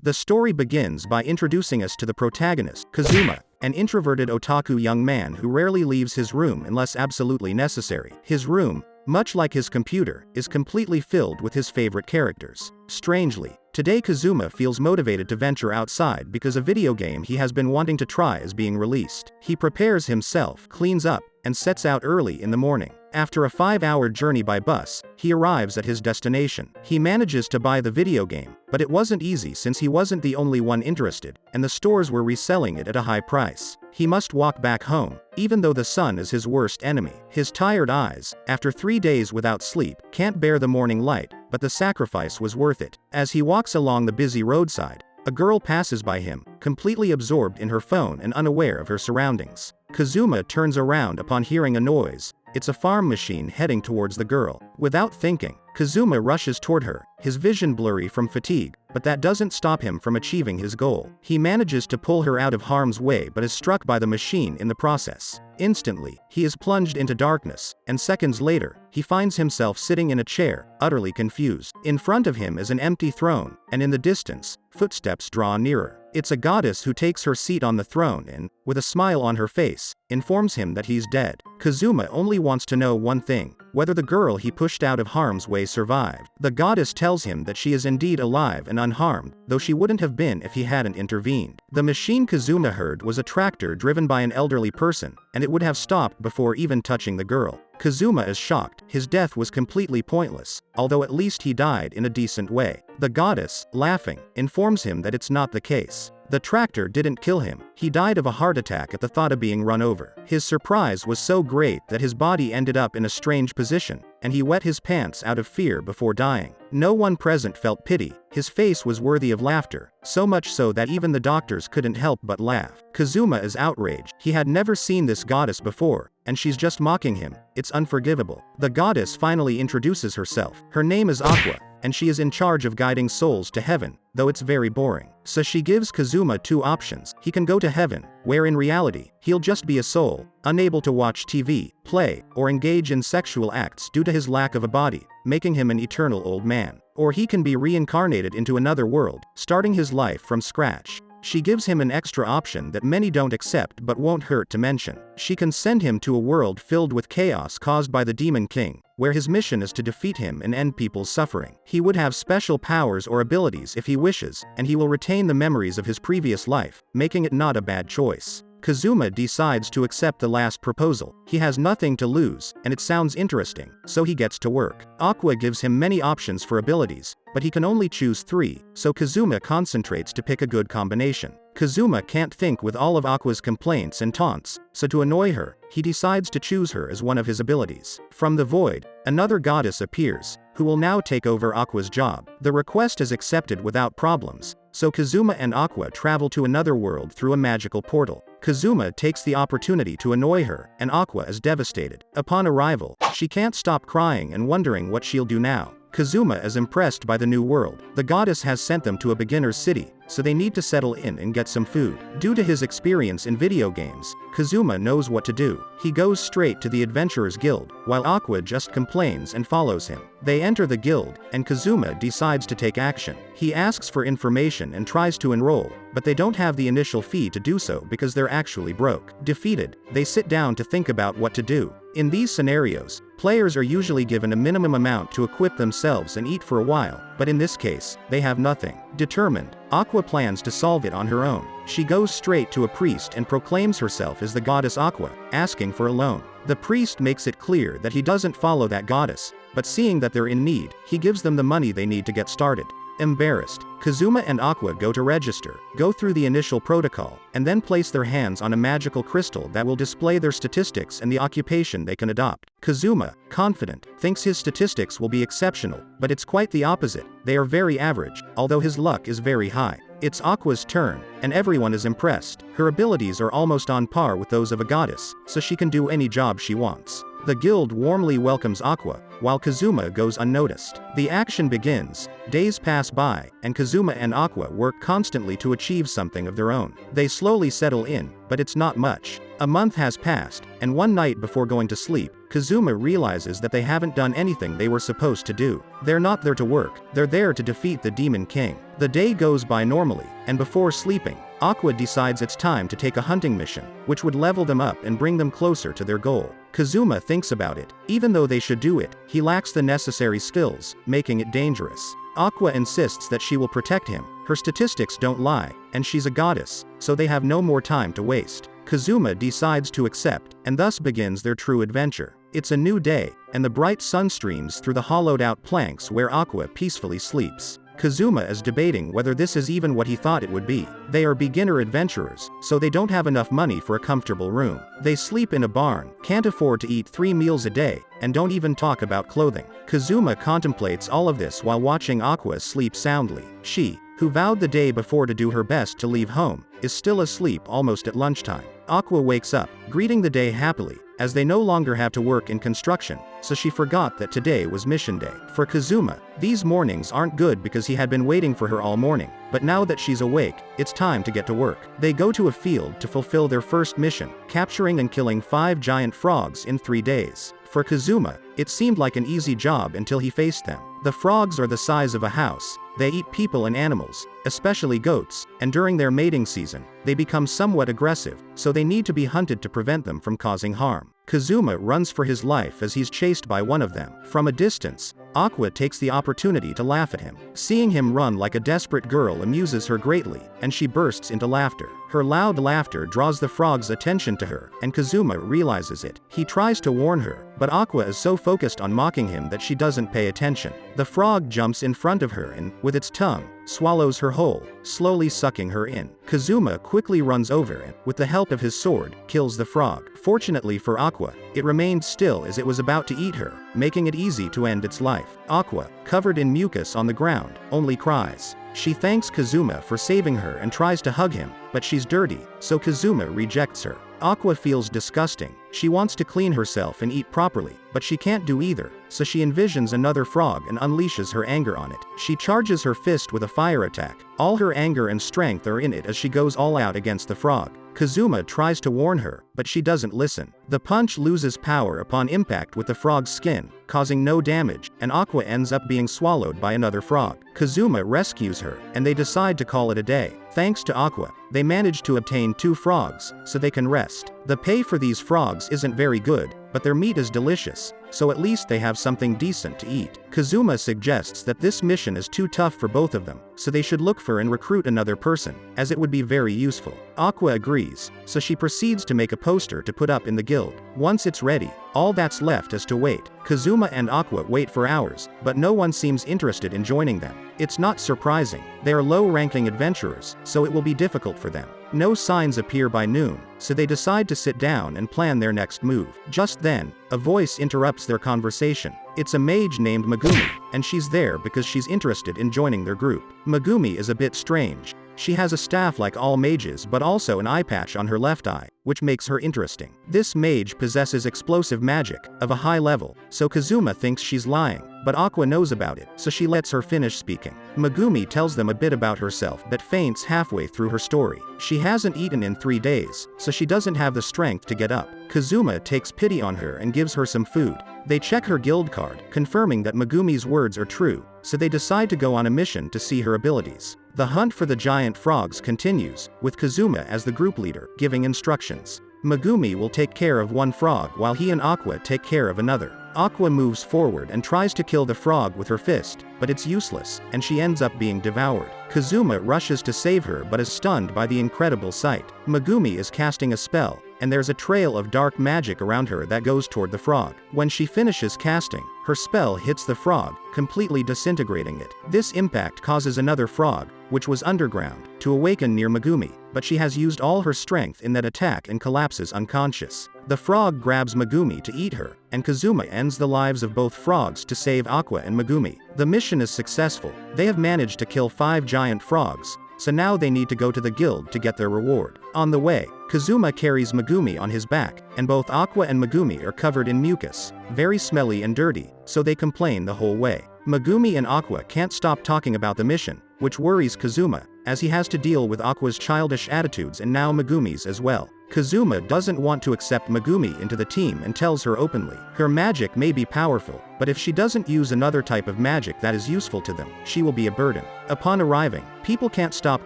The story begins by introducing us to the protagonist, Kazuma, an introverted otaku young man who rarely leaves his room unless absolutely necessary. His room, much like his computer, is completely filled with his favorite characters. Strangely, today Kazuma feels motivated to venture outside because a video game he has been wanting to try is being released. He prepares himself, cleans up, and sets out early in the morning. After a 5-hour journey by bus, he arrives at his destination. He manages to buy the video game, but it wasn't easy since he wasn't the only one interested, and the stores were reselling it at a high price. He must walk back home, even though the sun is his worst enemy. His tired eyes, after 3 days without sleep, can't bear the morning light, but the sacrifice was worth it. As he walks along the busy roadside, a girl passes by him, completely absorbed in her phone and unaware of her surroundings. Kazuma turns around upon hearing a noise. It's a farm machine heading towards the girl. Without thinking, Kazuma rushes toward her, his vision blurry from fatigue, but that doesn't stop him from achieving his goal. He manages to pull her out of harm's way but is struck by the machine in the process. Instantly, he is plunged into darkness, and seconds later, he finds himself sitting in a chair, utterly confused. In front of him is an empty throne, and in the distance, footsteps draw nearer. It's a goddess who takes her seat on the throne and, with a smile on her face, informs him that he's dead. Kazuma only wants to know one thing: whether the girl he pushed out of harm's way survived. The goddess tells him that she is indeed alive and unharmed, though she wouldn't have been if he hadn't intervened. The machine Kazuma heard was a tractor driven by an elderly person, and it would have stopped before even touching the girl. Kazuma is shocked. His death was completely pointless, although at least he died in a decent way. The goddess, laughing, informs him that it's not the case. The tractor didn't kill him. He died of a heart attack at the thought of being run over. His surprise was so great that his body ended up in a strange position, and he wet his pants out of fear before dying. No one present felt pity. His face was worthy of laughter, so much so that even the doctors couldn't help but laugh. Kazuma is outraged. He had never seen this goddess before, and she's just mocking him. It's unforgivable. The goddess finally introduces herself. Her name is Aqua, and she is in charge of guiding souls to heaven, though it's very boring. So she gives Kazuma 2 options. He can go to heaven, where in reality, he'll just be a soul, unable to watch TV, play, or engage in sexual acts due to his lack of a body, making him an eternal old man. Or he can be reincarnated into another world, starting his life from scratch. She gives him an extra option that many don't accept but won't hurt to mention. She can send him to a world filled with chaos caused by the Demon King, where his mission is to defeat him and end people's suffering. He would have special powers or abilities if he wishes, and he will retain the memories of his previous life, making it not a bad choice. Kazuma decides to accept the last proposal. He has nothing to lose, and it sounds interesting, so he gets to work. Aqua gives him many options for abilities, but he can only choose 3, so Kazuma concentrates to pick a good combination. Kazuma can't think with all of Aqua's complaints and taunts, so to annoy her, he decides to choose her as one of his abilities. From the void, another goddess appears, who will now take over Aqua's job. The request is accepted without problems, so Kazuma and Aqua travel to another world through a magical portal. Kazuma takes the opportunity to annoy her, and Aqua is devastated. Upon arrival, she can't stop crying and wondering what she'll do now. Kazuma is impressed by the new world. The goddess has sent them to a beginner's city, so they need to settle in and get some food. Due to his experience in video games, Kazuma knows what to do. He goes straight to the Adventurers Guild, while Aqua just complains and follows him. They enter the guild, and Kazuma decides to take action. He asks for information and tries to enroll, but they don't have the initial fee to do so because they're actually broke. Defeated, they sit down to think about what to do. In these scenarios, players are usually given a minimum amount to equip themselves and eat for a while, but in this case, they have nothing. Determined, Aqua plans to solve it on her own. She goes straight to a priest and proclaims herself as the goddess Aqua, asking for a loan. The priest makes it clear that he doesn't follow that goddess, but seeing that they're in need, he gives them the money they need to get started. Embarrassed, Kazuma and Aqua go to register, go through the initial protocol, and then place their hands on a magical crystal that will display their statistics and the occupation they can adopt. Kazuma, confident, thinks his statistics will be exceptional, but it's quite the opposite. They are very average, although his luck is very high. It's Aqua's turn, and everyone is impressed. Her abilities are almost on par with those of a goddess, so she can do any job she wants. The guild warmly welcomes Aqua, while Kazuma goes unnoticed. The action begins, days pass by, and Kazuma and Aqua work constantly to achieve something of their own. They slowly settle in, but it's not much. A month has passed, and one night before going to sleep, Kazuma realizes that they haven't done anything they were supposed to do. They're not there to work, they're there to defeat the Demon King. The day goes by normally, and before sleeping, Aqua decides it's time to take a hunting mission, which would level them up and bring them closer to their goal. Kazuma thinks about it. Even though they should do it, he lacks the necessary skills, making it dangerous. Aqua insists that she will protect him. Her statistics don't lie, and she's a goddess, so they have no more time to waste. Kazuma decides to accept, and thus begins their true adventure. It's a new day, and the bright sun streams through the hollowed-out planks where Aqua peacefully sleeps. Kazuma is debating whether this is even what he thought it would be. They are beginner adventurers, so they don't have enough money for a comfortable room. They sleep in a barn, can't afford to eat 3 meals a day, and don't even talk about clothing. Kazuma contemplates all of this while watching Aqua sleep soundly. She, who vowed the day before to do her best to leave home, is still asleep almost at lunchtime. Aqua wakes up, greeting the day happily, as they no longer have to work in construction, so she forgot that today was mission day. For Kazuma, these mornings aren't good because he had been waiting for her all morning, but now that she's awake, it's time to get to work. They go to a field to fulfill their first mission, capturing and killing 5 giant frogs in 3 days. For Kazuma, it seemed like an easy job until he faced them. The frogs are the size of a house. They eat people and animals, especially goats, and during their mating season, they become somewhat aggressive, so they need to be hunted to prevent them from causing harm. Kazuma runs for his life as he's chased by one of them. From a distance, Aqua takes the opportunity to laugh at him. Seeing him run like a desperate girl amuses her greatly, and she bursts into laughter. Her loud laughter draws the frog's attention to her, and Kazuma realizes it. He tries to warn her, but Aqua is so focused on mocking him that she doesn't pay attention. The frog jumps in front of her and, with its tongue, swallows her whole, slowly sucking her in. Kazuma quickly runs over and, with the help of his sword, kills the frog. Fortunately for Aqua, it remained still as it was about to eat her, making it easy to end its life. Aqua, covered in mucus on the ground, only cries. She thanks Kazuma for saving her and tries to hug him, but she's dirty, so Kazuma rejects her. Aqua feels disgusting. She wants to clean herself and eat properly, but she can't do either, so she envisions another frog and unleashes her anger on it. She charges her fist with a fire attack. All her anger and strength are in it as she goes all out against the frog. Kazuma tries to warn her, but she doesn't listen. The punch loses power upon impact with the frog's skin, causing no damage, and Aqua ends up being swallowed by another frog. Kazuma rescues her, and they decide to call it a day. Thanks to Aqua, they manage to obtain 2 frogs, so they can rest. The pay for these frogs isn't very good, but their meat is delicious, so at least they have something decent to eat. Kazuma suggests that this mission is too tough for both of them, so they should look for and recruit another person, as it would be very useful. Aqua agrees, so she proceeds to make a poster to put up in the guild. Once it's ready, all that's left is to wait. Kazuma and Aqua wait for hours, but no one seems interested in joining them. It's not surprising. They are low-ranking adventurers, so it will be difficult for them. No signs appear by noon, so they decide to sit down and plan their next move. Just then, a voice interrupts their conversation. It's a mage named Megumi, and she's there because she's interested in joining their group. Megumi is a bit strange. She has a staff like all mages but also an eye patch on her left eye, which makes her interesting. This mage possesses explosive magic, of a high level, so Kazuma thinks she's lying, but Aqua knows about it, so she lets her finish speaking. Megumi tells them a bit about herself but faints halfway through her story. She hasn't eaten in 3 days, so she doesn't have the strength to get up. Kazuma takes pity on her and gives her some food. They check her guild card, confirming that Megumi's words are true, so they decide to go on a mission to see her abilities. The hunt for the giant frogs continues, with Kazuma as the group leader, giving instructions. Megumi will take care of one frog while he and Aqua take care of another. Aqua moves forward and tries to kill the frog with her fist, but it's useless, and she ends up being devoured. Kazuma rushes to save her but is stunned by the incredible sight. Megumi is casting a spell, and there's a trail of dark magic around her that goes toward the frog. When she finishes casting, her spell hits the frog, completely disintegrating it. This impact causes another frog, which was underground, to awaken near Megumi, but she has used all her strength in that attack and collapses unconscious. The frog grabs Megumi to eat her, and Kazuma ends the lives of both frogs to save Aqua and Megumi. The mission is successful. They have managed to kill 5 giant frogs, so now they need to go to the guild to get their reward. On the way, Kazuma carries Megumi on his back, and both Aqua and Megumi are covered in mucus, very smelly and dirty, so they complain the whole way. Megumi and Aqua can't stop talking about the mission, which worries Kazuma, as he has to deal with Aqua's childish attitudes and now Megumi's as well. Kazuma doesn't want to accept Megumi into the team and tells her openly. Her magic may be powerful, but if she doesn't use another type of magic that is useful to them, she will be a burden. Upon arriving, people can't stop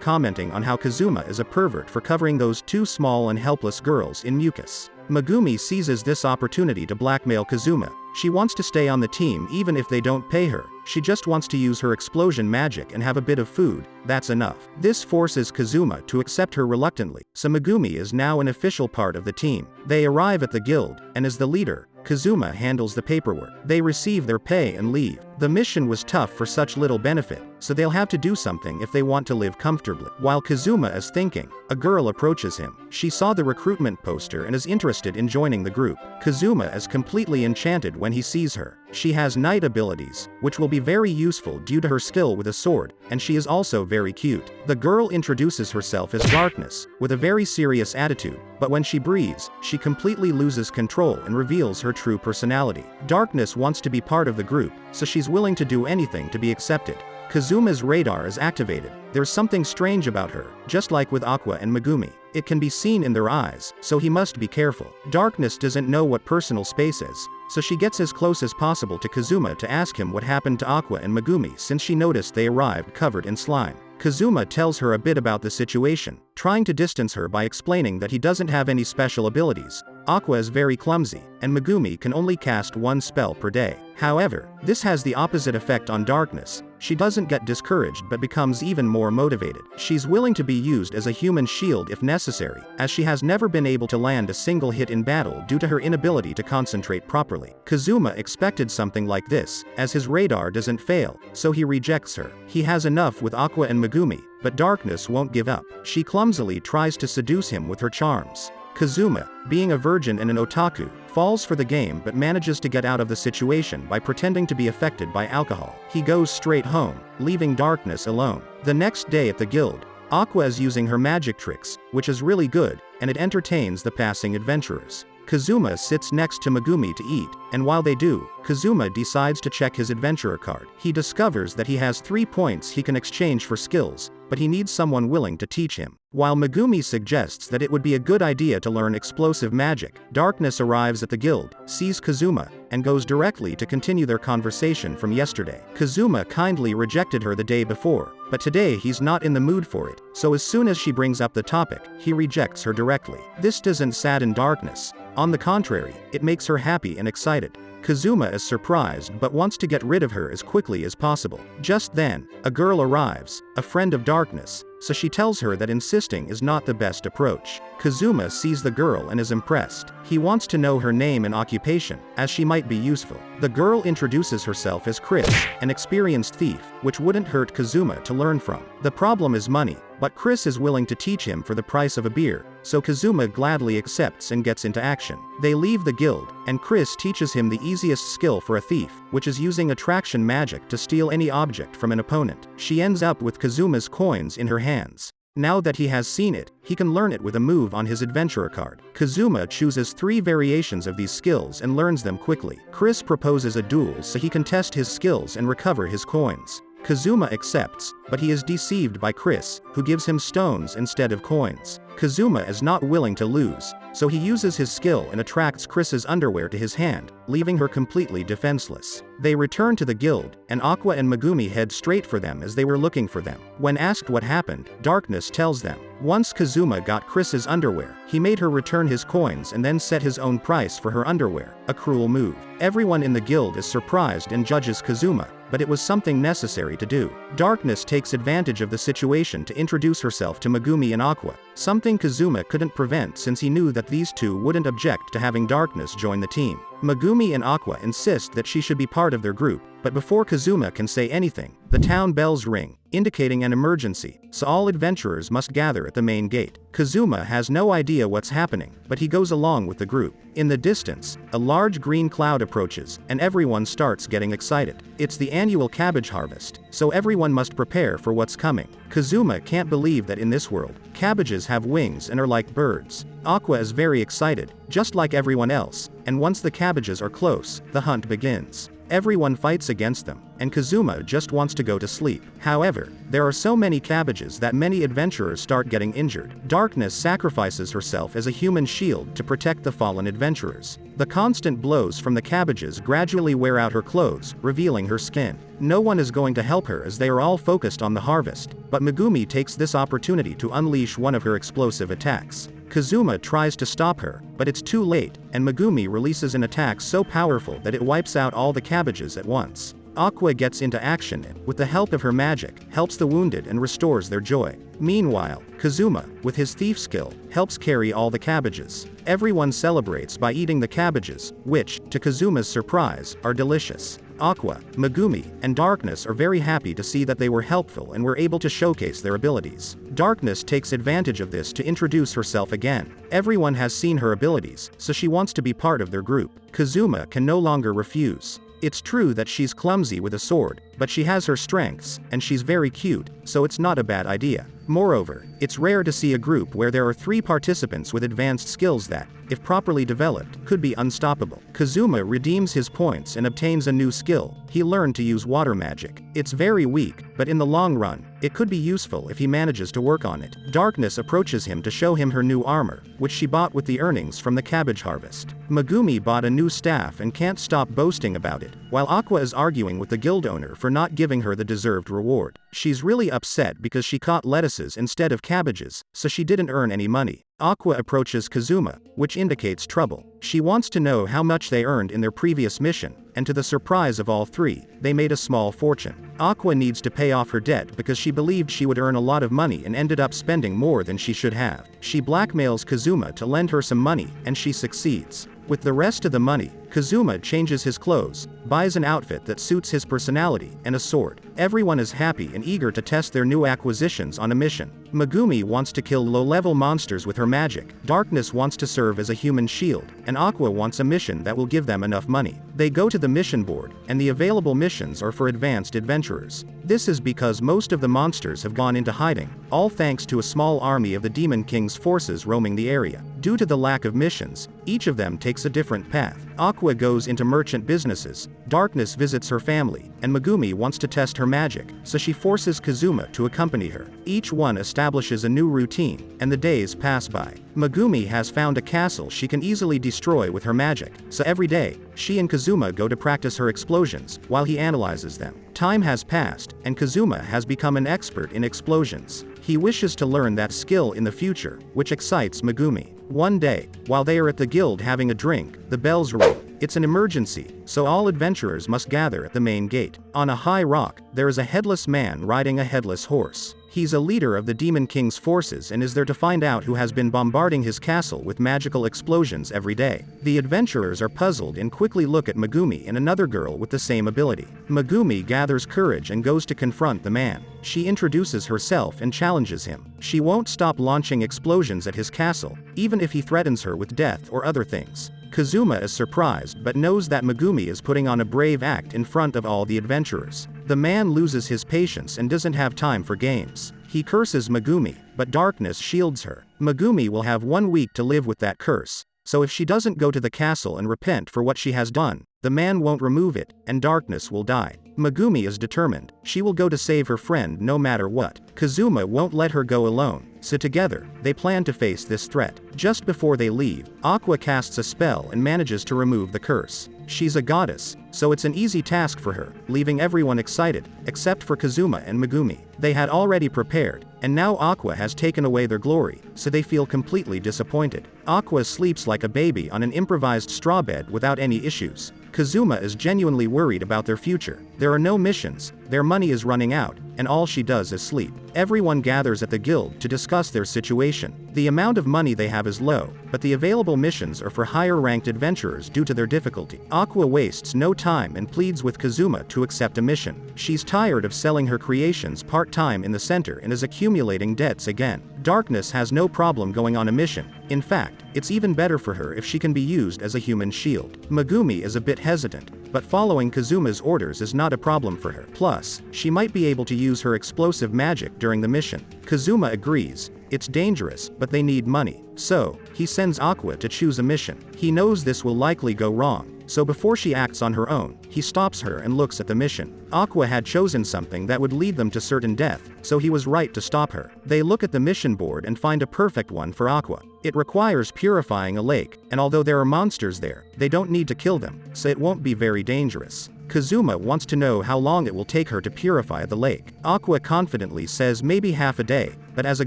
commenting on how Kazuma is a pervert for covering those two small and helpless girls in mucus. Megumi seizes this opportunity to blackmail Kazuma. She wants to stay on the team even if they don't pay her. She just wants to use her explosion magic and have a bit of food, that's enough. This forces Kazuma to accept her reluctantly, so Megumi is now an official part of the team. They arrive at the guild, and as the leader, Kazuma handles the paperwork. They receive their pay and leave. The mission was tough for such little benefit, so they'll have to do something if they want to live comfortably. While Kazuma is thinking, a girl approaches him. She saw the recruitment poster and is interested in joining the group. Kazuma is completely enchanted when he sees her. She has knight abilities, which will be very useful due to her skill with a sword, and she is also very cute. The girl introduces herself as Darkness, with a very serious attitude, but when she breathes, she completely loses control and reveals her true personality. Darkness wants to be part of the group, so she's willing to do anything to be accepted. Kazuma's radar is activated. There's something strange about her, just like with Aqua and Megumi. It can be seen in their eyes, so he must be careful. Darkness doesn't know what personal space is, so she gets as close as possible to Kazuma to ask him what happened to Aqua and Megumi since she noticed they arrived covered in slime. Kazuma tells her a bit about the situation, trying to distance her by explaining that he doesn't have any special abilities. Aqua is very clumsy, and Megumi can only cast one spell per day. However, this has the opposite effect on Darkness. She doesn't get discouraged but becomes even more motivated. She's willing to be used as a human shield if necessary, as she has never been able to land a single hit in battle due to her inability to concentrate properly. Kazuma expected something like this, as his radar doesn't fail, so he rejects her. He has enough with Aqua and Megumi, but Darkness won't give up. She clumsily tries to seduce him with her charms. Kazuma, being a virgin and an otaku, falls for the game but manages to get out of the situation by pretending to be affected by alcohol. He goes straight home, leaving Darkness alone. The next day at the guild, Aqua is using her magic tricks, which is really good, and it entertains the passing adventurers. Kazuma sits next to Megumi to eat, and while they do, Kazuma decides to check his adventurer card. He discovers that he has 3 points he can exchange for skills, but he needs someone willing to teach him. While Megumi suggests that it would be a good idea to learn explosive magic, Darkness arrives at the guild, sees Kazuma, and goes directly to continue their conversation from yesterday. Kazuma kindly rejected her the day before, but today he's not in the mood for it, so as soon as she brings up the topic, he rejects her directly. This doesn't sadden Darkness. On the contrary, it makes her happy and excited. Kazuma is surprised but wants to get rid of her as quickly as possible. Just then, a girl arrives, a friend of Darkness, so she tells her that insisting is not the best approach. Kazuma sees the girl and is impressed. He wants to know her name and occupation, as she might be useful. The girl introduces herself as Chris, an experienced thief, which wouldn't hurt Kazuma to learn from. The problem is money, but Chris is willing to teach him for the price of a beer, so Kazuma gladly accepts and gets into action. They leave the guild, and Chris teaches him the easiest skill for a thief, which is using attraction magic to steal any object from an opponent. She ends up with Kazuma's coins in her hands. Now that he has seen it, he can learn it with a move on his adventurer card. Kazuma chooses 3 variations of these skills and learns them quickly. Chris proposes a duel so he can test his skills and recover his coins. Kazuma accepts, but he is deceived by Chris, who gives him stones instead of coins. Kazuma is not willing to lose, so he uses his skill and attracts Chris's underwear to his hand, leaving her completely defenseless. They return to the guild, and Aqua and Megumi head straight for them as they were looking for them. When asked what happened, Darkness tells them. Once Kazuma got Chris's underwear, he made her return his coins and then set his own price for her underwear, a cruel move. Everyone in the guild is surprised and judges Kazuma, but it was something necessary to do. Darkness takes advantage of the situation to introduce herself to Megumi and Aqua, something Kazuma couldn't prevent since he knew that these two wouldn't object to having Darkness join the team. Megumi and Aqua insist that she should be part of their group, but before Kazuma can say anything, the town bells ring, indicating an emergency, so all adventurers must gather at the main gate. Kazuma has no idea what's happening, but he goes along with the group. In the distance, a large green cloud approaches, and everyone starts getting excited. It's the annual cabbage harvest, so everyone must prepare for what's coming. Kazuma can't believe that in this world, cabbages have wings and are like birds. Aqua is very excited, just like everyone else, and once the cabbages are close, the hunt begins. Everyone fights against them, and Kazuma just wants to go to sleep. However, there are so many cabbages that many adventurers start getting injured. Darkness sacrifices herself as a human shield to protect the fallen adventurers. The constant blows from the cabbages gradually wear out her clothes, revealing her skin. No one is going to help her as they are all focused on the harvest, but Megumi takes this opportunity to unleash one of her explosive attacks. Kazuma tries to stop her, but it's too late, and Megumi releases an attack so powerful that it wipes out all the cabbages at once. Aqua gets into action and, with the help of her magic, helps the wounded and restores their joy. Meanwhile, Kazuma, with his thief skill, helps carry all the cabbages. Everyone celebrates by eating the cabbages, which, to Kazuma's surprise, are delicious. Aqua, Megumi, and Darkness are very happy to see that they were helpful and were able to showcase their abilities. Darkness takes advantage of this to introduce herself again. Everyone has seen her abilities, so she wants to be part of their group. Kazuma can no longer refuse. It's true that she's clumsy with a sword, but she has her strengths, and she's very cute, so it's not a bad idea. Moreover, it's rare to see a group where there are 3 participants with advanced skills that, if properly developed, could be unstoppable. Kazuma redeems his points and obtains a new skill. He learned to use water magic. It's very weak, but in the long run, it could be useful if he manages to work on it. Darkness approaches him to show him her new armor, which she bought with the earnings from the cabbage harvest. Megumi bought a new staff and can't stop boasting about it, while Aqua is arguing with the guild owner for not giving her the deserved reward. She's really upset because she caught lettuces instead of cabbages, so she didn't earn any money. Aqua approaches Kazuma, which indicates trouble. She wants to know how much they earned in their previous mission, and to the surprise of all 3, they made a small fortune. Aqua needs to pay off her debt because she believed she would earn a lot of money and ended up spending more than she should have. She blackmails Kazuma to lend her some money, and she succeeds. With the rest of the money, Kazuma changes his clothes, buys an outfit that suits his personality, and a sword. Everyone is happy and eager to test their new acquisitions on a mission. Megumi wants to kill low-level monsters with her magic, Darkness wants to serve as a human shield, and Aqua wants a mission that will give them enough money. They go to the mission board, and the available missions are for advanced adventurers. This is because most of the monsters have gone into hiding, all thanks to a small army of the Demon King's forces roaming the area. Due to the lack of missions, each of them takes a different path. Aqua goes into merchant businesses, Darkness visits her family, and Megumi wants to test her magic, so she forces Kazuma to accompany her. Each one establishes a new routine, and the days pass by. Megumi has found a castle she can easily destroy with her magic, so every day, she and Kazuma go to practice her explosions, while he analyzes them. Time has passed, and Kazuma has become an expert in explosions. He wishes to learn that skill in the future, which excites Megumi. One day, while they are at the guild having a drink, the bells ring. It's an emergency, so all adventurers must gather at the main gate. On a high rock, there is a headless man riding a headless horse. He's a leader of the Demon King's forces and is there to find out who has been bombarding his castle with magical explosions every day. The adventurers are puzzled and quickly look at Megumi and another girl with the same ability. Megumi gathers courage and goes to confront the man. She introduces herself and challenges him. She won't stop launching explosions at his castle, even if he threatens her with death or other things. Kazuma is surprised but knows that Megumi is putting on a brave act in front of all the adventurers. The man loses his patience and doesn't have time for games. He curses Megumi, but Darkness shields her. Megumi will have 1 week to live with that curse, so if she doesn't go to the castle and repent for what she has done, the man won't remove it, and Darkness will die. Megumi is determined. She will go to save her friend no matter what. Kazuma won't let her go alone, so together, they plan to face this threat. Just before they leave, Aqua casts a spell and manages to remove the curse. She's a goddess, so it's an easy task for her, leaving everyone excited, except for Kazuma and Megumi. They had already prepared, and now Aqua has taken away their glory, so they feel completely disappointed. Aqua sleeps like a baby on an improvised straw bed without any issues. Kazuma is genuinely worried about their future. There are no missions, their money is running out, and all she does is sleep. Everyone gathers at the guild to discuss their situation. The amount of money they have is low, but the available missions are for higher-ranked adventurers due to their difficulty. Aqua wastes no time and pleads with Kazuma to accept a mission. She's tired of selling her creations part-time in the center and is accumulating debts again. Darkness has no problem going on a mission. In fact, it's even better for her if she can be used as a human shield. Megumi is a bit hesitant, but following Kazuma's orders is not a problem for her. Plus, she might be able to use her explosive magic during the mission. Kazuma agrees. It's dangerous, but they need money. So, he sends Aqua to choose a mission. He knows this will likely go wrong, so before she acts on her own, he stops her and looks at the mission. Aqua had chosen something that would lead them to certain death, so he was right to stop her. They look at the mission board and find a perfect one for Aqua. It requires purifying a lake, and although there are monsters there, they don't need to kill them, so it won't be very dangerous. Kazuma wants to know how long it will take her to purify the lake. Aqua confidently says maybe half a day, but as a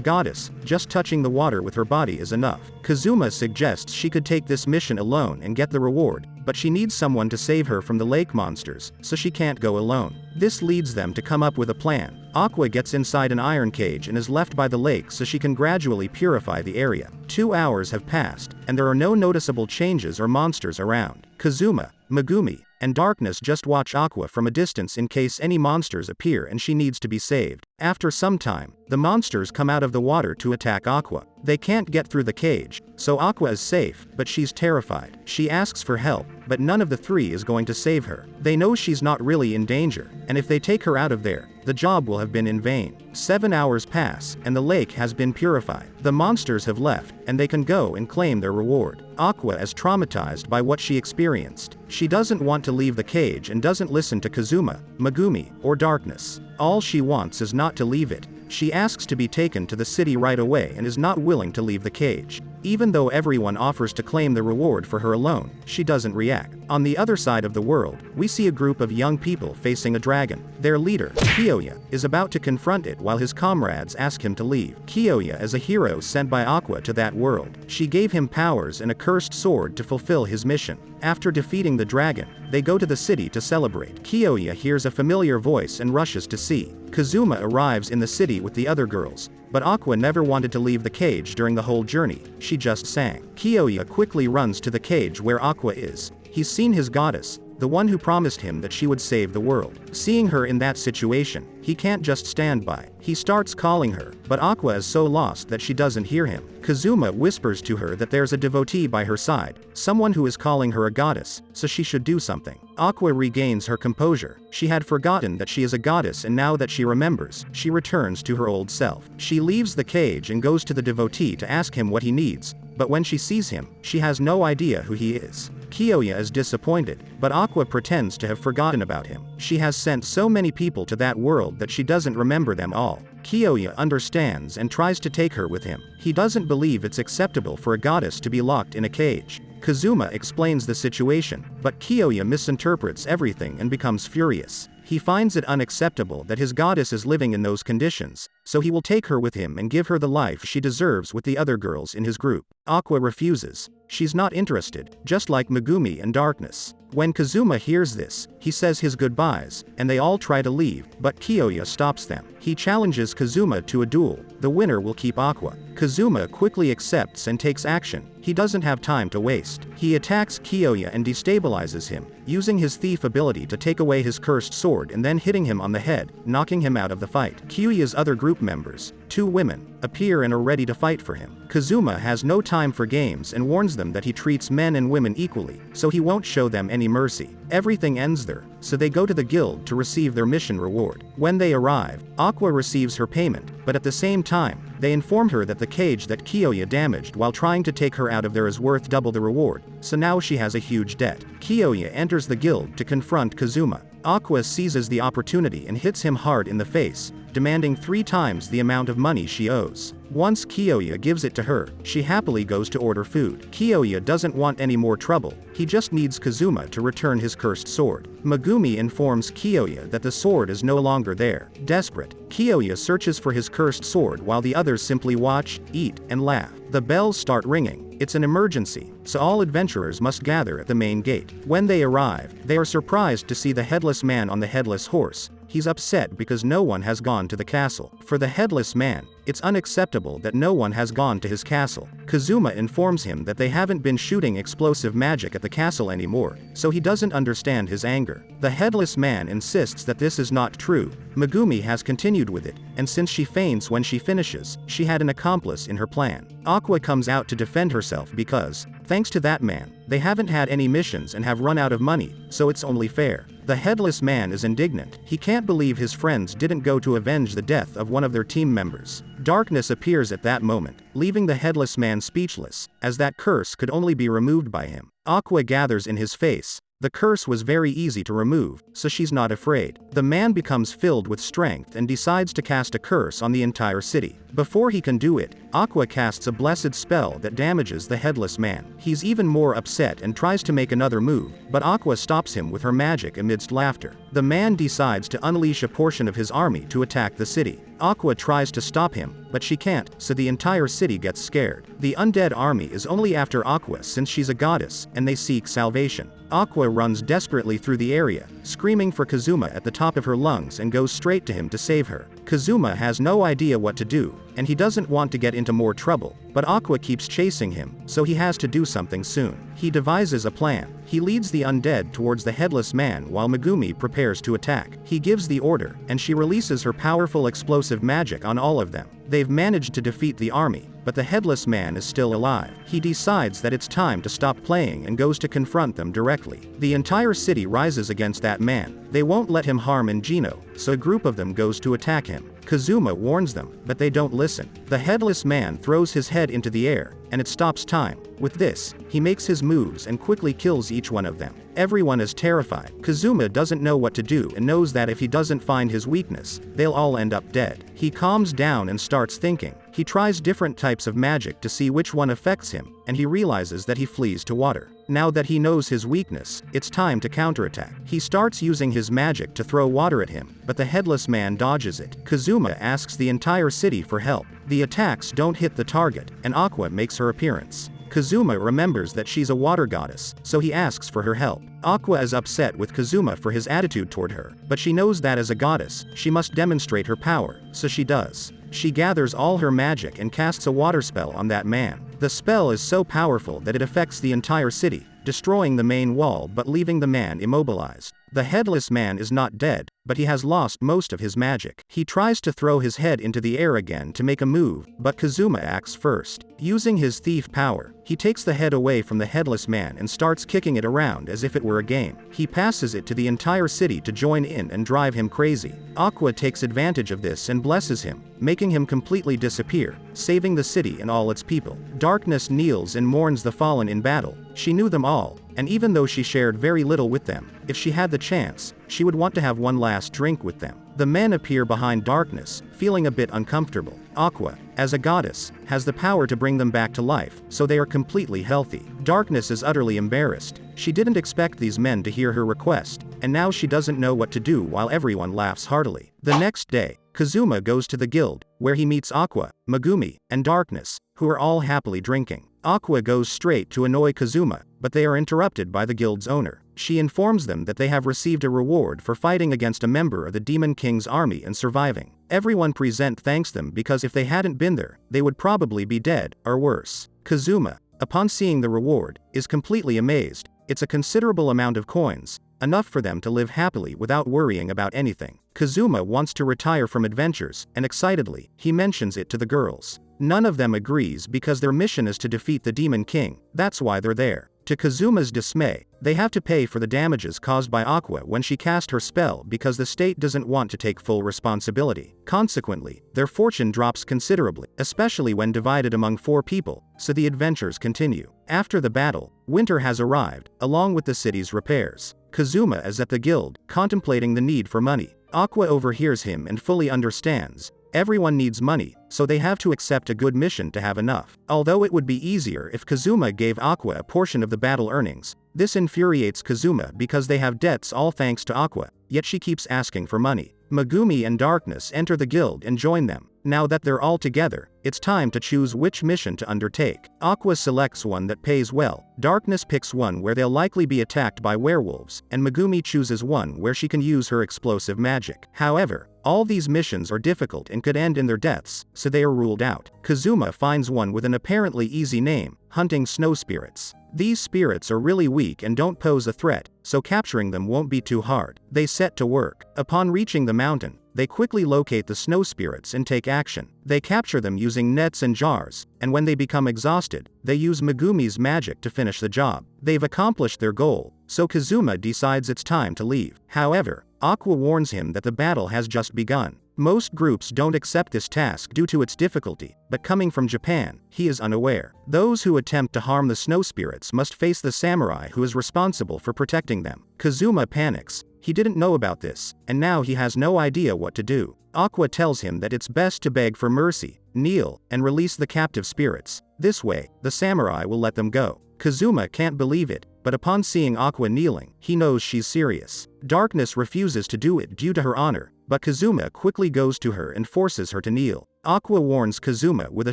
goddess, just touching the water with her body is enough. Kazuma suggests she could take this mission alone and get the reward, but she needs someone to save her from the lake monsters, so she can't go alone. This leads them to come up with a plan. Aqua gets inside an iron cage and is left by the lake so she can gradually purify the area. 2 hours have passed, and there are no noticeable changes or monsters around. Kazuma, Megumi, and Darkness just watch Aqua from a distance in case any monsters appear and she needs to be saved. After some time, the monsters come out of the water to attack Aqua. They can't get through the cage, so Aqua is safe, but she's terrified. She asks for help, but none of the three is going to save her. They know she's not really in danger, and if they take her out of there, the job will have been in vain. 7 hours pass, and the lake has been purified. The monsters have left, and they can go and claim their reward. Aqua is traumatized by what she experienced. She doesn't want to leave the cage and doesn't listen to Kazuma, Megumi, or Darkness. All she wants is not to leave it. She asks to be taken to the city right away and is not willing to leave the cage. Even though everyone offers to claim the reward for her alone, she doesn't react. On the other side of the world, we see a group of young people facing a dragon. Their leader, Kyoya, is about to confront it while his comrades ask him to leave. Kyoya is a hero sent by Aqua to that world. She gave him powers and a cursed sword to fulfill his mission. After defeating the dragon, they go to the city to celebrate. Kyoya hears a familiar voice and rushes to see. Kazuma arrives in the city with the other girls, but Aqua never wanted to leave the cage during the whole journey, she just sang. Kyoya quickly runs to the cage where Aqua is. He's seen his goddess, the one who promised him that she would save the world. Seeing her in that situation, he can't just stand by. He starts calling her, but Aqua is so lost that she doesn't hear him. Kazuma whispers to her that there's a devotee by her side, someone who is calling her a goddess, so she should do something. Aqua regains her composure. She had forgotten that she is a goddess, and now that she remembers, she returns to her old self. She leaves the cage and goes to the devotee to ask him what he needs, but when she sees him, she has no idea who he is. Kyoya is disappointed, but Aqua pretends to have forgotten about him. She has sent so many people to that world that she doesn't remember them all. Kyoya understands and tries to take her with him. He doesn't believe it's acceptable for a goddess to be locked in a cage. Kazuma explains the situation, but Kyoya misinterprets everything and becomes furious. He finds it unacceptable that his goddess is living in those conditions, so he will take her with him and give her the life she deserves with the other girls in his group. Aqua refuses. She's not interested, just like Megumi and Darkness. When Kazuma hears this, he says his goodbyes, and they all try to leave, but Kyoya stops them. He challenges Kazuma to a duel. The winner will keep Aqua. Kazuma quickly accepts and takes action. He doesn't have time to waste. He attacks Kyoya and destabilizes him, using his thief ability to take away his cursed sword and then hitting him on the head, knocking him out of the fight. Kyoya's other group members, 2 women, appear and are ready to fight for him. Kazuma has no time for games and warns them that he treats men and women equally, so he won't show them any mercy. Everything ends there, so they go to the guild to receive their mission reward. When they arrive, Aqua receives her payment, but at the same time, they inform her that the cage that Kyoya damaged while trying to take her out of there is worth double the reward, so now she has a huge debt. Kyoya enters the guild to confront Kazuma. Aqua seizes the opportunity and hits him hard in the face, demanding 3 times the amount of money she owes. Once Kyoya gives it to her, she happily goes to order food. Kyoya doesn't want any more trouble, he just needs Kazuma to return his cursed sword. Megumi informs Kyoya that the sword is no longer there. Desperate, Kyoya searches for his cursed sword while the others simply watch, eat, and laugh. The bells start ringing. It's an emergency, so all adventurers must gather at the main gate. When they arrive, they are surprised to see the headless man on the headless horse. He's upset because no one has gone to the castle. For the headless man, it's unacceptable that no one has gone to his castle. Kazuma informs him that they haven't been shooting explosive magic at the castle anymore, so he doesn't understand his anger. The headless man insists that this is not true. Megumi has continued with it, and since she faints when she finishes, she had an accomplice in her plan. Aqua comes out to defend herself because, thanks to that man, they haven't had any missions and have run out of money, so it's only fair. The headless man is indignant. He can't believe his friends didn't go to avenge the death of one of their team members. Darkness appears at that moment, leaving the headless man speechless, as that curse could only be removed by him. Aqua gathers in his face, The curse was very easy to remove, so she's not afraid. The man becomes filled with strength and decides to cast a curse on the entire city. Before he can do it, Aqua casts a blessed spell that damages the headless man. He's even more upset and tries to make another move, but Aqua stops him with her magic amidst laughter. The man decides to unleash a portion of his army to attack the city. Aqua tries to stop him, but she can't, so the entire city gets scared. The undead army is only after Aqua since she's a goddess, and they seek salvation. Aqua runs desperately through the area, screaming for Kazuma at the top of her lungs and goes straight to him to save her. Kazuma has no idea what to do, and he doesn't want to get into more trouble, but Aqua keeps chasing him, so he has to do something soon. He devises a plan. He leads the undead towards the headless man while Megumi prepares to attack. He gives the order, and she releases her powerful explosive magic on all of them. They've managed to defeat the army, but the headless man is still alive. He decides that it's time to stop playing and goes to confront them directly. The entire city rises against that man. They won't let him harm Ingino, so a group of them goes to attack him. Kazuma warns them, but they don't listen. The headless man throws his head into the air, and it stops time. With this, he makes his moves and quickly kills each one of them. Everyone is terrified. Kazuma doesn't know what to do and knows that if he doesn't find his weakness, they'll all end up dead. He calms down and starts thinking. He tries different types of magic to see which one affects him, and he realizes that he flees to water. Now that he knows his weakness, it's time to counterattack. He starts using his magic to throw water at him, but the headless man dodges it. Kazuma asks the entire city for help. The attacks don't hit the target, and Aqua makes her appearance. Kazuma remembers that she's a water goddess, so he asks for her help. Aqua is upset with Kazuma for his attitude toward her, but she knows that as a goddess, she must demonstrate her power, so she does. She gathers all her magic and casts a water spell on that man. The spell is so powerful that it affects the entire city, destroying the main wall but leaving the man immobilized. The headless man is not dead, but he has lost most of his magic. He tries to throw his head into the air again to make a move, but Kazuma acts first. Using his thief power, he takes the head away from the headless man and starts kicking it around as if it were a game. He passes it to the entire city to join in and drive him crazy. Aqua takes advantage of this and blesses him, making him completely disappear, saving the city and all its people. Darkness kneels and mourns the fallen in battle. She knew them all, and even though she shared very little with them, if she had the chance, she would want to have one last drink with them. The men appear behind Darkness, feeling a bit uncomfortable. Aqua, as a goddess, has the power to bring them back to life, so they are completely healthy. Darkness is utterly embarrassed. She didn't expect these men to hear her request, and now she doesn't know what to do while everyone laughs heartily. The next day, Kazuma goes to the guild, where he meets Aqua, Megumi, and Darkness, who are all happily drinking. Aqua goes straight to annoy Kazuma, but they are interrupted by the guild's owner. She informs them that they have received a reward for fighting against a member of the Demon King's army and surviving. Everyone present thanks them because if they hadn't been there, they would probably be dead, or worse. Kazuma, upon seeing the reward, is completely amazed. It's a considerable amount of coins, enough for them to live happily without worrying about anything. Kazuma wants to retire from adventures, and excitedly, he mentions it to the girls. None of them agrees because their mission is to defeat the Demon King, that's why they're there. To Kazuma's dismay, they have to pay for the damages caused by Aqua when she cast her spell because the state doesn't want to take full responsibility. Consequently, their fortune drops considerably, especially when divided among 4 people, so the adventures continue. After the battle, winter has arrived, along with the city's repairs. Kazuma is at the guild, contemplating the need for money. Aqua overhears him and fully understands. Everyone needs money, so they have to accept a good mission to have enough. Although it would be easier if Kazuma gave Aqua a portion of the battle earnings, this infuriates Kazuma because they have debts all thanks to Aqua, yet she keeps asking for money. Megumi and Darkness enter the guild and join them. Now that they're all together, it's time to choose which mission to undertake. Aqua selects one that pays well, Darkness picks one where they'll likely be attacked by werewolves, and Megumi chooses one where she can use her explosive magic. However, all these missions are difficult and could end in their deaths, so they are ruled out. Kazuma finds one with an apparently easy name, hunting snow spirits. These spirits are really weak and don't pose a threat, so capturing them won't be too hard. They set to work. Upon reaching the mountain, they quickly locate the snow spirits and take action. They capture them using nets and jars, and when they become exhausted, they use Megumi's magic to finish the job. They've accomplished their goal, so Kazuma decides it's time to leave. However, Aqua warns him that the battle has just begun. Most groups don't accept this task due to its difficulty, but coming from Japan, he is unaware. Those who attempt to harm the snow spirits must face the samurai who is responsible for protecting them. Kazuma panics. He didn't know about this, and now he has no idea what to do. Aqua tells him that it's best to beg for mercy, kneel, and release the captive spirits. This way, the samurai will let them go. Kazuma can't believe it, but upon seeing Aqua kneeling, he knows she's serious. Darkness refuses to do it due to her honor, but Kazuma quickly goes to her and forces her to kneel. Aqua warns Kazuma with a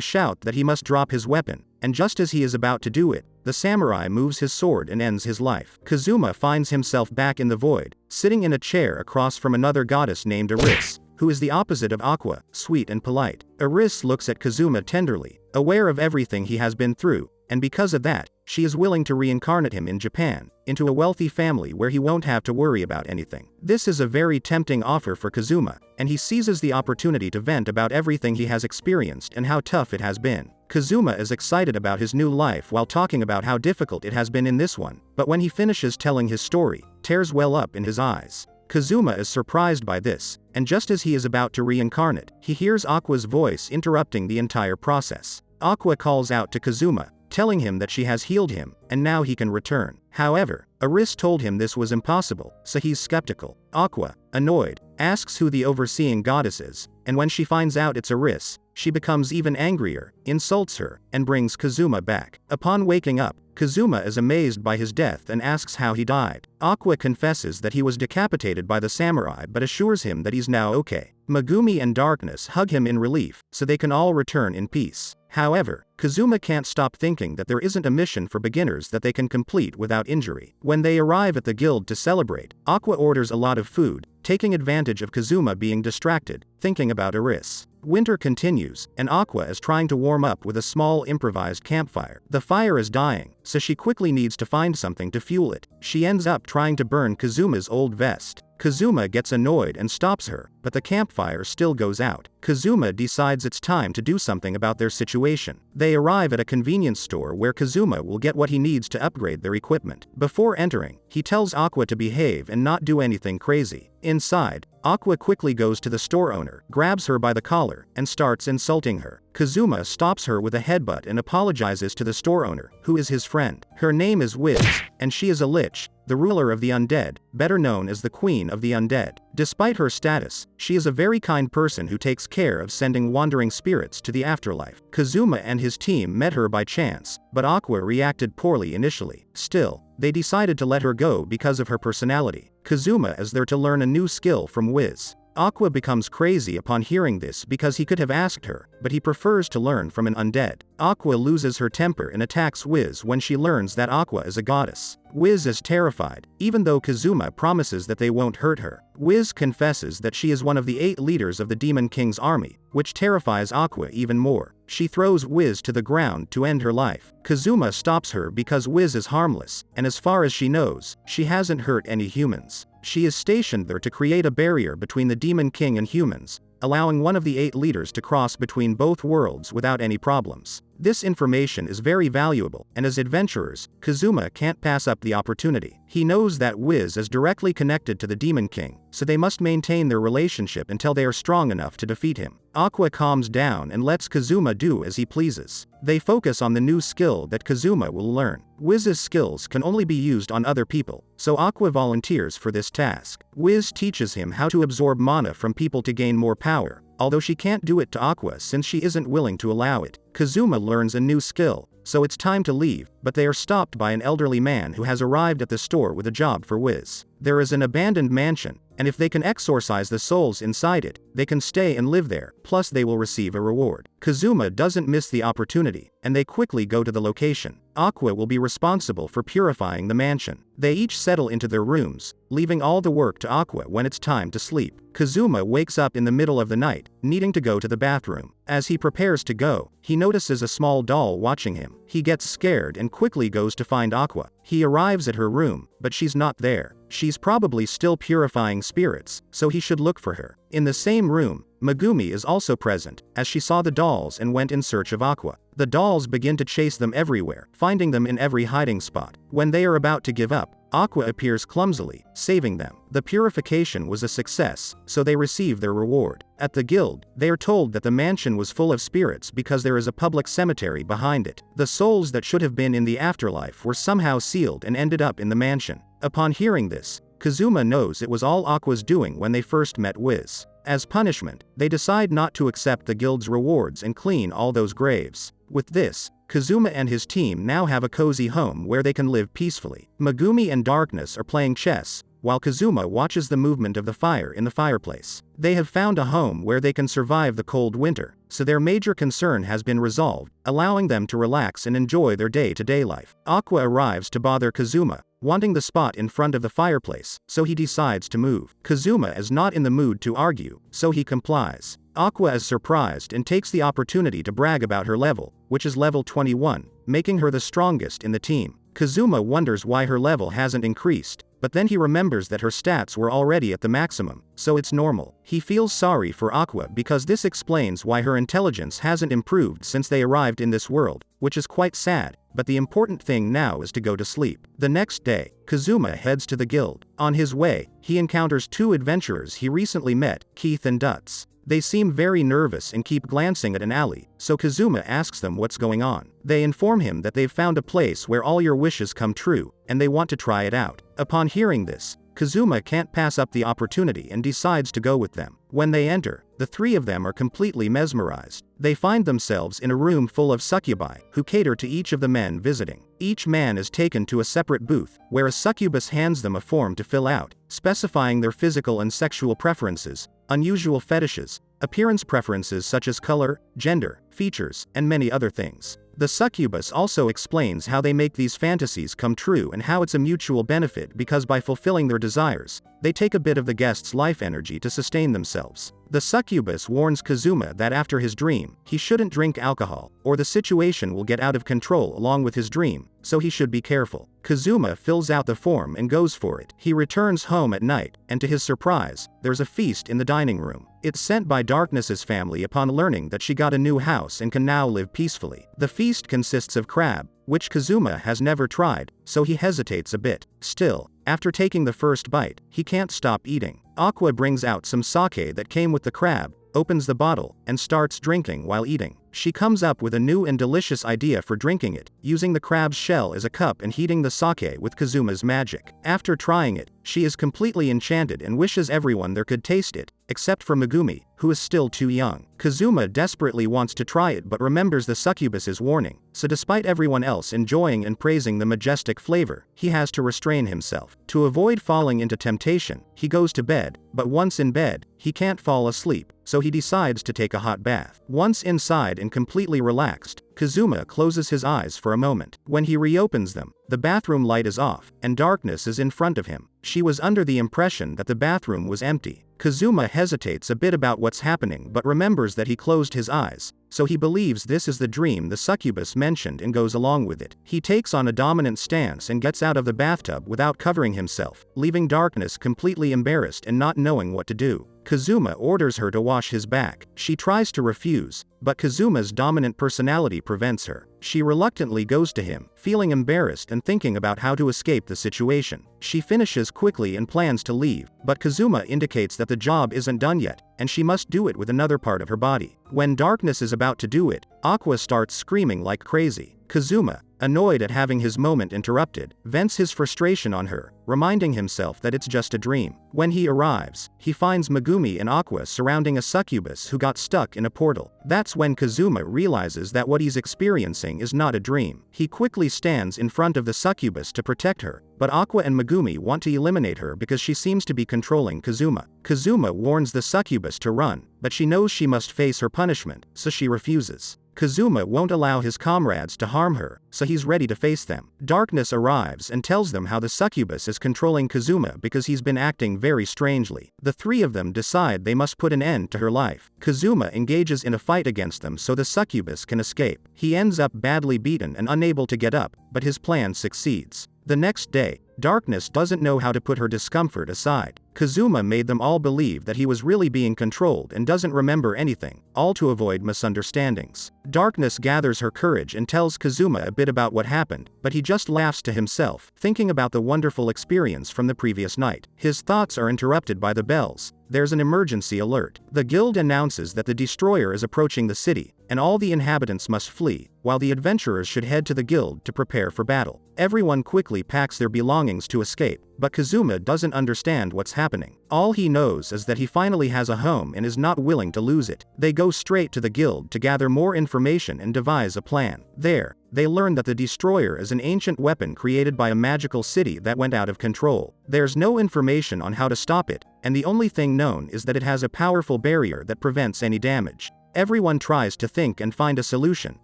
shout that he must drop his weapon, and just as he is about to do it, the samurai moves his sword and ends his life. Kazuma finds himself back in the void, sitting in a chair across from another goddess named Eris, who is the opposite of Aqua, sweet and polite. Eris looks at Kazuma tenderly, aware of everything he has been through, and because of that, she is willing to reincarnate him in Japan, into a wealthy family where he won't have to worry about anything. This is a very tempting offer for Kazuma, and he seizes the opportunity to vent about everything he has experienced and how tough it has been. Kazuma is excited about his new life while talking about how difficult it has been in this one, but when he finishes telling his story, tears well up in his eyes. Kazuma is surprised by this, and just as he is about to reincarnate, he hears Aqua's voice interrupting the entire process. Aqua calls out to Kazuma, telling him that she has healed him, and now he can return. However, Eris told him this was impossible, so he's skeptical. Aqua, annoyed, asks who the overseeing goddess is, and when she finds out it's Eris, she becomes even angrier, insults her, and brings Kazuma back. Upon waking up, Kazuma is amazed by his death and asks how he died. Aqua confesses that he was decapitated by the samurai but assures him that he's now okay. Megumi and Darkness hug him in relief, so they can all return in peace. However, Kazuma can't stop thinking that there isn't a mission for beginners that they can complete without injury. When they arrive at the guild to celebrate, Aqua orders a lot of food, taking advantage of Kazuma being distracted, thinking about Eris. Winter continues, and Aqua is trying to warm up with a small improvised campfire. The fire is dying, so she quickly needs to find something to fuel it. She ends up trying to burn Kazuma's old vest. Kazuma gets annoyed and stops her, but the campfire still goes out. Kazuma decides it's time to do something about their situation. They arrive at a convenience store where Kazuma will get what he needs to upgrade their equipment. Before entering, he tells Aqua to behave and not do anything crazy. Inside, Aqua quickly goes to the store owner, grabs her by the collar, and starts insulting her. Kazuma stops her with a headbutt and apologizes to the store owner, who is his friend. Her name is Wiz, and she is a lich, the ruler of the undead, better known as the Queen of the Undead. Despite her status, she is a very kind person who takes care of sending wandering spirits to the afterlife. Kazuma and his team met her by chance, but Aqua reacted poorly initially. Still, they decided to let her go because of her personality. Kazuma is there to learn a new skill from Wiz. Aqua becomes crazy upon hearing this because he could have asked her, but he prefers to learn from an undead. Aqua loses her temper and attacks Wiz when she learns that Aqua is a goddess. Wiz is terrified, even though Kazuma promises that they won't hurt her. Wiz confesses that she is one of the 8 leaders of the Demon King's army, which terrifies Aqua even more. She throws Wiz to the ground to end her life. Kazuma stops her because Wiz is harmless, and as far as she knows, she hasn't hurt any humans. She is stationed there to create a barrier between the Demon King and humans, allowing one of the 8 leaders to cross between both worlds without any problems. This information is very valuable, and as adventurers, Kazuma can't pass up the opportunity. He knows that Wiz is directly connected to the Demon King, so they must maintain their relationship until they are strong enough to defeat him. Aqua calms down and lets Kazuma do as he pleases. They focus on the new skill that Kazuma will learn. Wiz's skills can only be used on other people, so Aqua volunteers for this task. Wiz teaches him how to absorb mana from people to gain more power, although she can't do it to Aqua since she isn't willing to allow it. Kazuma learns a new skill, so it's time to leave, but they are stopped by an elderly man who has arrived at the store with a job for Wiz. There is an abandoned mansion, and if they can exorcise the souls inside it, they can stay and live there, plus they will receive a reward. Kazuma doesn't miss the opportunity, and they quickly go to the location. Aqua will be responsible for purifying the mansion. They each settle into their rooms, leaving all the work to Aqua when it's time to sleep. Kazuma wakes up in the middle of the night, needing to go to the bathroom. As he prepares to go, he notices a small doll watching him. He gets scared and quickly goes to find Aqua. He arrives at her room, but she's not there. She's probably still purifying spirits, so he should look for her. In the same room, Megumi is also present, as she saw the dolls and went in search of Aqua. The dolls begin to chase them everywhere, finding them in every hiding spot. When they are about to give up, Aqua appears clumsily, saving them. The purification was a success, so they receive their reward. At the guild, they are told that the mansion was full of spirits because there is a public cemetery behind it. The souls that should have been in the afterlife were somehow sealed and ended up in the mansion. Upon hearing this, Kazuma knows it was all Aqua's doing when they first met Wiz. As punishment, they decide not to accept the guild's rewards and clean all those graves. With this, Kazuma and his team now have a cozy home where they can live peacefully. Megumi and Darkness are playing chess, while Kazuma watches the movement of the fire in the fireplace. They have found a home where they can survive the cold winter, so their major concern has been resolved, allowing them to relax and enjoy their day-to-day life. Aqua arrives to bother Kazuma, wanting the spot in front of the fireplace, so he decides to move. Kazuma is not in the mood to argue, so he complies. Aqua is surprised and takes the opportunity to brag about her level, which is level 21, making her the strongest in the team. Kazuma wonders why her level hasn't increased, but then he remembers that her stats were already at the maximum, so it's normal. He feels sorry for Aqua because this explains why her intelligence hasn't improved since they arrived in this world, which is quite sad, but the important thing now is to go to sleep. The next day, Kazuma heads to the guild. On his way, he encounters two adventurers he recently met, Keith and Dutz. They seem very nervous and keep glancing at an alley, so Kazuma asks them what's going on. They inform him that they've found a place where all your wishes come true, and they want to try it out. Upon hearing this, Kazuma can't pass up the opportunity and decides to go with them. When they enter, the three of them are completely mesmerized. They find themselves in a room full of succubi, who cater to each of the men visiting. Each man is taken to a separate booth, where a succubus hands them a form to fill out, specifying their physical and sexual preferences, unusual fetishes, appearance preferences such as color, gender, features, and many other things. The succubus also explains how they make these fantasies come true and how it's a mutual benefit because by fulfilling their desires, they take a bit of the guest's life energy to sustain themselves. The succubus warns Kazuma that after his dream, he shouldn't drink alcohol, or the situation will get out of control along with his dream, so he should be careful. Kazuma fills out the form and goes for it. He returns home at night, and to his surprise, there's a feast in the dining room. It's sent by Darkness's family upon learning that she got a new house and can now live peacefully. The feast consists of crab, which Kazuma has never tried, so he hesitates a bit. Still, after taking the first bite, he can't stop eating. Aqua brings out some sake that came with the crab, opens the bottle, and starts drinking while eating. She comes up with a new and delicious idea for drinking it, using the crab's shell as a cup and heating the sake with Kazuma's magic. After trying it, she is completely enchanted and wishes everyone there could taste it, except for Megumi, who is still too young. Kazuma desperately wants to try it but remembers the succubus's warning, so despite everyone else enjoying and praising the majestic flavor, he has to restrain himself. To avoid falling into temptation, he goes to bed, but once in bed, he can't fall asleep, so he decides to take a hot bath. Once inside and completely relaxed, Kazuma closes his eyes for a moment. When he reopens them, the bathroom light is off, and Darkness is in front of him. She was under the impression that the bathroom was empty. Kazuma hesitates a bit about what's happening but remembers that he closed his eyes, so he believes this is the dream the succubus mentioned and goes along with it. He takes on a dominant stance and gets out of the bathtub without covering himself, leaving Darkness completely embarrassed and not knowing what to do. Kazuma orders her to wash his back. She tries to refuse, but Kazuma's dominant personality prevents her. She reluctantly goes to him, feeling embarrassed and thinking about how to escape the situation. She finishes quickly and plans to leave, but Kazuma indicates that the job isn't done yet, and she must do it with another part of her body. When Darkness is about to do it, Aqua starts screaming like crazy. Kazuma, annoyed at having his moment interrupted, vents his frustration on her, reminding himself that it's just a dream. When he arrives, he finds Megumi and Aqua surrounding a succubus who got stuck in a portal. That's when Kazuma realizes that what he's experiencing is not a dream. He quickly stands in front of the succubus to protect her, but Aqua and Megumi want to eliminate her because she seems to be controlling Kazuma. Kazuma warns the succubus to run, but she knows she must face her punishment, so she refuses. Kazuma won't allow his comrades to harm her, so he's ready to face them. Darkness arrives and tells them how the succubus is controlling Kazuma because he's been acting very strangely. The three of them decide they must put an end to her life. Kazuma engages in a fight against them so the succubus can escape. He ends up badly beaten and unable to get up, but his plan succeeds. The next day, Darkness doesn't know how to put her discomfort aside. Kazuma made them all believe that he was really being controlled and doesn't remember anything, all to avoid misunderstandings. Darkness gathers her courage and tells Kazuma a bit about what happened, but he just laughs to himself, thinking about the wonderful experience from the previous night. His thoughts are interrupted by the bells. There's an emergency alert. The guild announces that the destroyer is approaching the city, and all the inhabitants must flee, while the adventurers should head to the guild to prepare for battle. Everyone quickly packs their belongings to escape, but Kazuma doesn't understand what's happening. All he knows is that he finally has a home and is not willing to lose it. They go straight to the guild to gather more information and devise a plan. There, they learn that the destroyer is an ancient weapon created by a magical city that went out of control. There's no information on how to stop it, and the only thing known is that it has a powerful barrier that prevents any damage. Everyone tries to think and find a solution,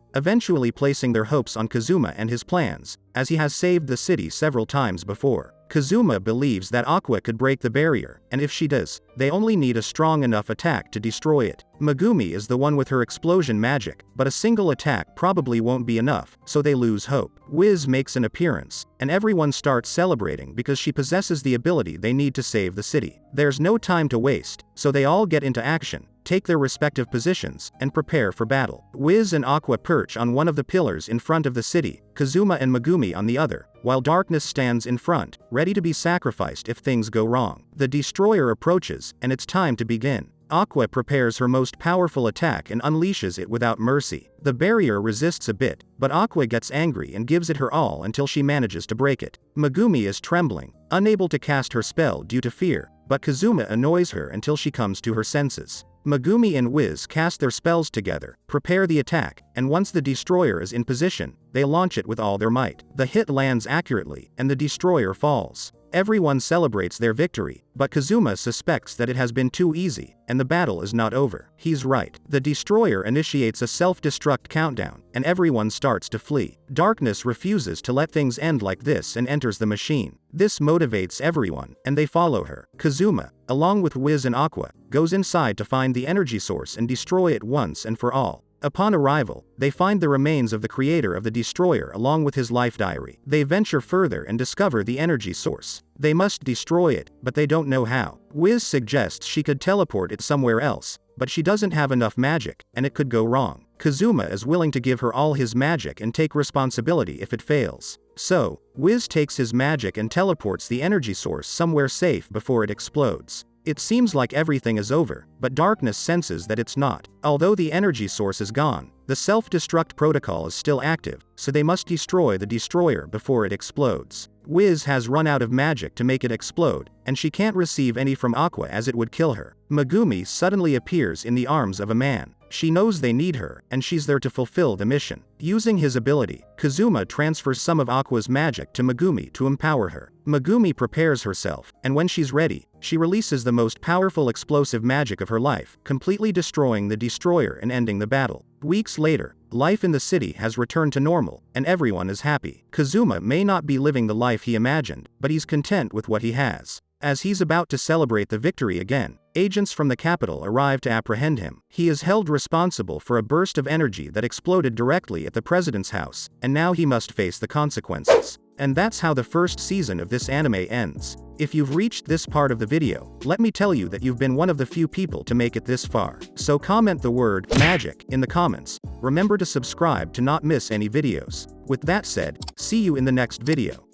eventually placing their hopes on Kazuma and his plans, as he has saved the city several times before. Kazuma believes that Aqua could break the barrier, and if she does, they only need a strong enough attack to destroy it. Megumi is the one with her explosion magic, but a single attack probably won't be enough, so they lose hope. Wiz makes an appearance, and everyone starts celebrating because she possesses the ability they need to save the city. There's no time to waste, so they all get into action, take their respective positions, and prepare for battle. Wiz and Aqua perch on one of the pillars in front of the city, Kazuma and Megumi on the other, while Darkness stands in front, ready to be sacrificed if things go wrong. The destroyer approaches, and it's time to begin. Aqua prepares her most powerful attack and unleashes it without mercy. The barrier resists a bit, but Aqua gets angry and gives it her all until she manages to break it. Megumi is trembling, unable to cast her spell due to fear, but Kazuma annoys her until she comes to her senses. Megumi and Wiz cast their spells together, prepare the attack, and once the destroyer is in position, they launch it with all their might. The hit lands accurately, and the destroyer falls. Everyone celebrates their victory, but Kazuma suspects that it has been too easy, and the battle is not over. He's right. The destroyer initiates a self-destruct countdown, and everyone starts to flee. Darkness refuses to let things end like this and enters the machine. This motivates everyone, and they follow her. Kazuma, along with Wiz and Aqua, goes inside to find the energy source and destroy it once and for all. Upon arrival, they find the remains of the creator of the destroyer along with his life diary. They venture further and discover the energy source. They must destroy it, but they don't know how. Wiz suggests she could teleport it somewhere else, but she doesn't have enough magic, and it could go wrong. Kazuma is willing to give her all his magic and take responsibility if it fails. So, Wiz takes his magic and teleports the energy source somewhere safe before it explodes. It seems like everything is over, but Darkness senses that it's not. Although the energy source is gone, the self-destruct protocol is still active, so they must destroy the destroyer before it explodes. Wiz has run out of magic to make it explode, and she can't receive any from Aqua as it would kill her. Megumi suddenly appears in the arms of a man. She knows they need her, and she's there to fulfill the mission. Using his ability, Kazuma transfers some of Aqua's magic to Megumi to empower her. Megumi prepares herself, and when she's ready, she releases the most powerful explosive magic of her life, completely destroying the destroyer and ending the battle. Weeks later, life in the city has returned to normal, and everyone is happy. Kazuma may not be living the life he imagined, but he's content with what he has. As he's about to celebrate the victory again, agents from the capital arrive to apprehend him. He is held responsible for a burst of energy that exploded directly at the president's house, and now he must face the consequences. And that's how the first season of this anime ends. If you've reached this part of the video, let me tell you that you've been one of the few people to make it this far. So comment the word magic in the comments. Remember to subscribe to not miss any videos. With that said, see you in the next video.